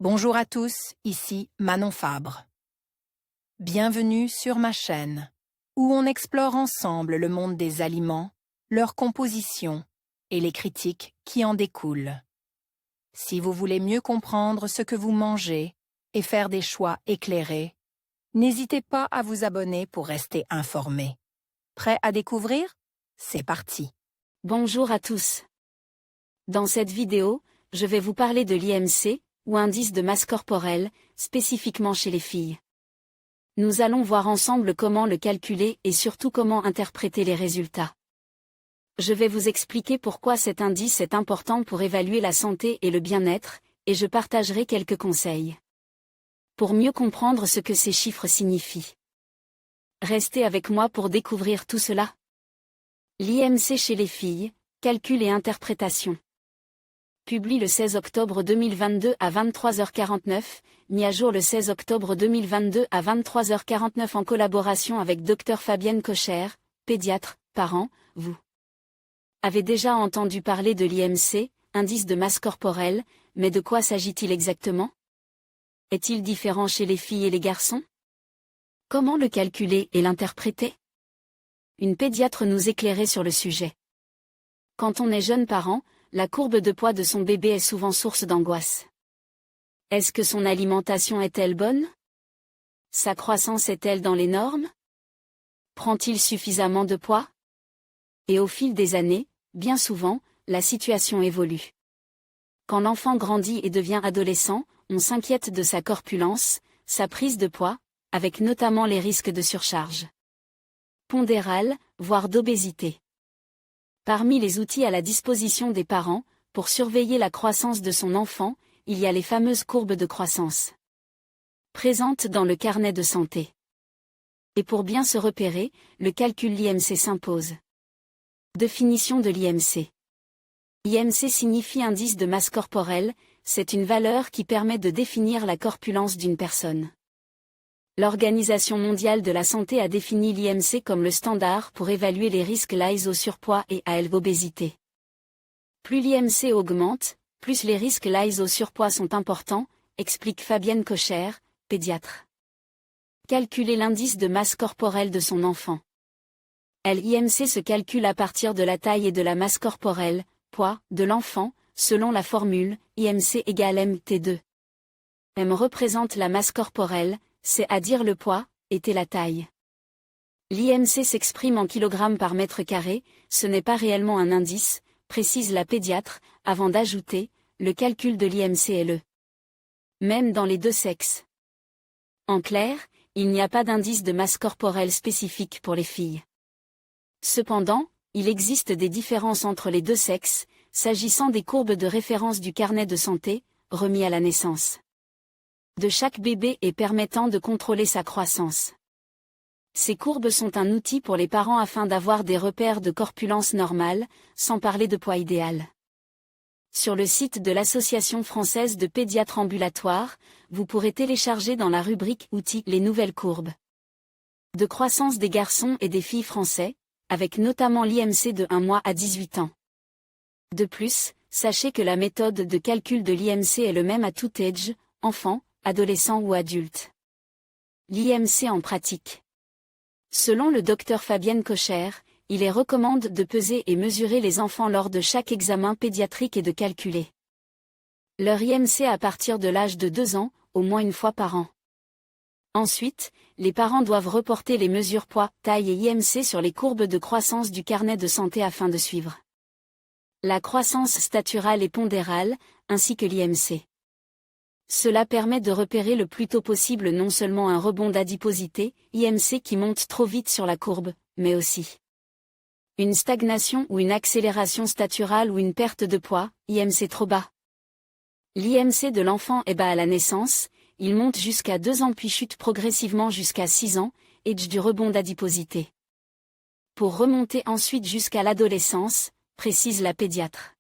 Bonjour à tous, ici Manon Fabre. Bienvenue sur ma chaîne, où on explore ensemble le monde des aliments, leur composition et les critiques qui en découlent. Si vous voulez mieux comprendre ce que vous mangez et faire des choix éclairés, n'hésitez pas à vous abonner pour rester informé. Prêt à découvrir? C'est parti! Bonjour à tous. Dans cette vidéo, je vais vous parler de l'IMC, ou indice de masse corporelle, spécifiquement chez les filles. Nous allons voir ensemble comment le calculer et surtout comment interpréter les résultats. Je vais vous expliquer pourquoi cet indice est important pour évaluer la santé et le bien-être, et je partagerai quelques conseils. Pour mieux comprendre ce que ces chiffres signifient. Restez avec moi pour découvrir tout cela. L'IMC chez les filles, calcul et interprétation. Publié le 16 octobre 2022 à 23h49, mis à jour le 16 octobre 2022 à 23h49 en collaboration avec Dr Fabienne Kocher, pédiatre, parent, vous avez déjà entendu parler de l'IMC, indice de masse corporelle, mais de quoi s'agit-il exactement? Est-il différent chez les filles et les garçons? Comment le calculer et l'interpréter? Une pédiatre nous éclairait sur le sujet. Quand on est jeune parent, la courbe de poids de son bébé est souvent source d'angoisse. Est-ce que son alimentation est-elle bonne? Sa croissance est-elle dans les normes? Prend-il suffisamment de poids? Et au fil des années, bien souvent, la situation évolue. Quand l'enfant grandit et devient adolescent, on s'inquiète de sa corpulence, sa prise de poids, avec notamment les risques de surcharge pondérale, voire d'obésité. Parmi les outils à la disposition des parents, pour surveiller la croissance de son enfant, il y a les fameuses courbes de croissance. Présentes dans le carnet de santé. Et pour bien se repérer, le calcul l'IMC s'impose. Définition de l'IMC. IMC signifie indice de masse corporelle, c'est une valeur qui permet de définir la corpulence d'une personne. L'Organisation mondiale de la santé a défini l'IMC comme le standard pour évaluer les risques liés au surpoids et à l'obésité. Plus l'IMC augmente, plus les risques liés au surpoids sont importants, explique Fabienne Kocher, pédiatre. Calculer l'indice de masse corporelle de son enfant. L'IMC se calcule à partir de la taille et de la masse corporelle, poids, de l'enfant, selon la formule IMC égale MT2. M représente la masse corporelle, c'est-à-dire le poids, et T la taille. L'IMC s'exprime en kilogrammes par mètre carré, ce n'est pas réellement un indice, précise la pédiatre, avant d'ajouter, le calcul de l'IMC est le même dans les deux sexes. En clair, il n'y a pas d'indice de masse corporelle spécifique pour les filles. Cependant, il existe des différences entre les deux sexes, s'agissant des courbes de référence du carnet de santé, remis à la naissance de chaque bébé et permettant de contrôler sa croissance. Ces courbes sont un outil pour les parents afin d'avoir des repères de corpulence normale, sans parler de poids idéal. Sur le site de l'Association française de pédiatres ambulatoires, vous pourrez télécharger dans la rubrique Outils les nouvelles courbes de croissance des garçons et des filles français, avec notamment l'IMC de 1 mois à 18 ans. De plus, sachez que la méthode de calcul de l'IMC est le même à tout âge, enfant, adolescent ou adulte. L'IMC en pratique. Selon le docteur Fabienne Kocher, il est recommande de peser et mesurer les enfants lors de chaque examen pédiatrique et de calculer leur IMC à partir de l'âge de 2 ans, au moins une fois par an. Ensuite, les parents doivent reporter les mesures poids, taille et IMC sur les courbes de croissance du carnet de santé afin de suivre la croissance staturale et pondérale, ainsi que l'IMC. Cela permet de repérer le plus tôt possible non seulement un rebond d'adiposité, IMC qui monte trop vite sur la courbe, mais aussi une stagnation ou une accélération staturale ou une perte de poids, IMC trop bas. L'IMC de l'enfant est bas à la naissance, il monte jusqu'à 2 ans puis chute progressivement jusqu'à 6 ans, âge du rebond d'adiposité. Pour remonter ensuite jusqu'à l'adolescence, précise la pédiatre.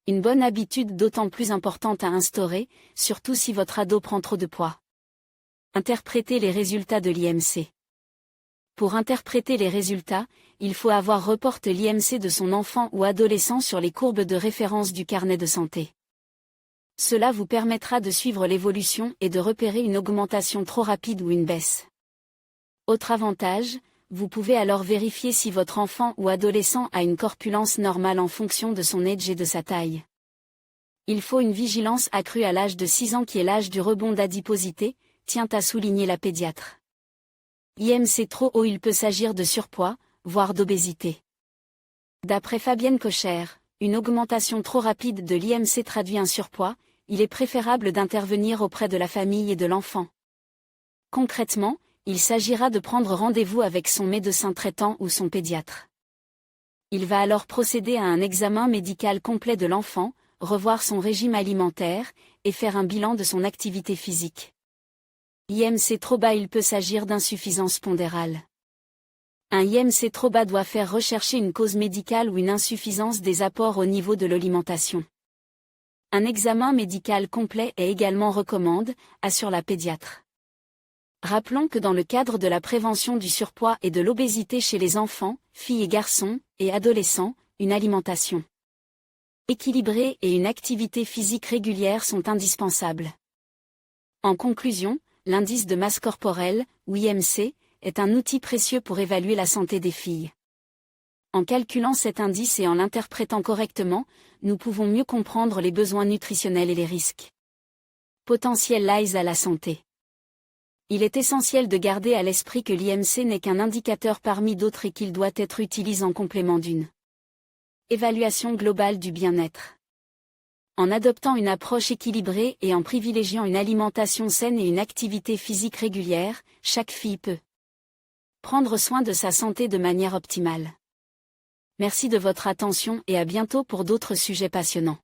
Une bonne habitude d'autant plus importante à instaurer, surtout si votre ado prend trop de poids. Interpréter les résultats de l'IMC. Pour interpréter les résultats, il faut avoir reporté l'IMC de son enfant ou adolescent sur les courbes de référence du carnet de santé. Cela vous permettra de suivre l'évolution et de repérer une augmentation trop rapide ou une baisse. Autre avantage, vous pouvez alors vérifier si votre enfant ou adolescent a une corpulence normale en fonction de son âge et de sa taille. Il faut une vigilance accrue à l'âge de 6 ans qui est l'âge du rebond d'adiposité, tient à souligner la pédiatre. IMC trop haut, il peut s'agir de surpoids, voire d'obésité. D'après Fabienne Kocher, une augmentation trop rapide de l'IMC traduit un surpoids, il est préférable d'intervenir auprès de la famille et de l'enfant. Concrètement, il s'agira de prendre rendez-vous avec son médecin traitant ou son pédiatre. Il va alors procéder à un examen médical complet de l'enfant, revoir son régime alimentaire, et faire un bilan de son activité physique. IMC trop bas, il peut s'agir d'insuffisance pondérale. Un IMC trop bas doit faire rechercher une cause médicale ou une insuffisance des apports au niveau de l'alimentation. Un examen médical complet est également recommandé, assure la pédiatre. Rappelons que dans le cadre de la prévention du surpoids et de l'obésité chez les enfants, filles et garçons, et adolescents, une alimentation équilibrée et une activité physique régulière sont indispensables. En conclusion, l'indice de masse corporelle, ou IMC, est un outil précieux pour évaluer la santé des filles. En calculant cet indice et en l'interprétant correctement, nous pouvons mieux comprendre les besoins nutritionnels et les risques potentiels liés à la santé. Il est essentiel de garder à l'esprit que l'IMC n'est qu'un indicateur parmi d'autres et qu'il doit être utilisé en complément d'une évaluation globale du bien-être. En adoptant une approche équilibrée et en privilégiant une alimentation saine et une activité physique régulière, chaque fille peut prendre soin de sa santé de manière optimale. Merci de votre attention et à bientôt pour d'autres sujets passionnants.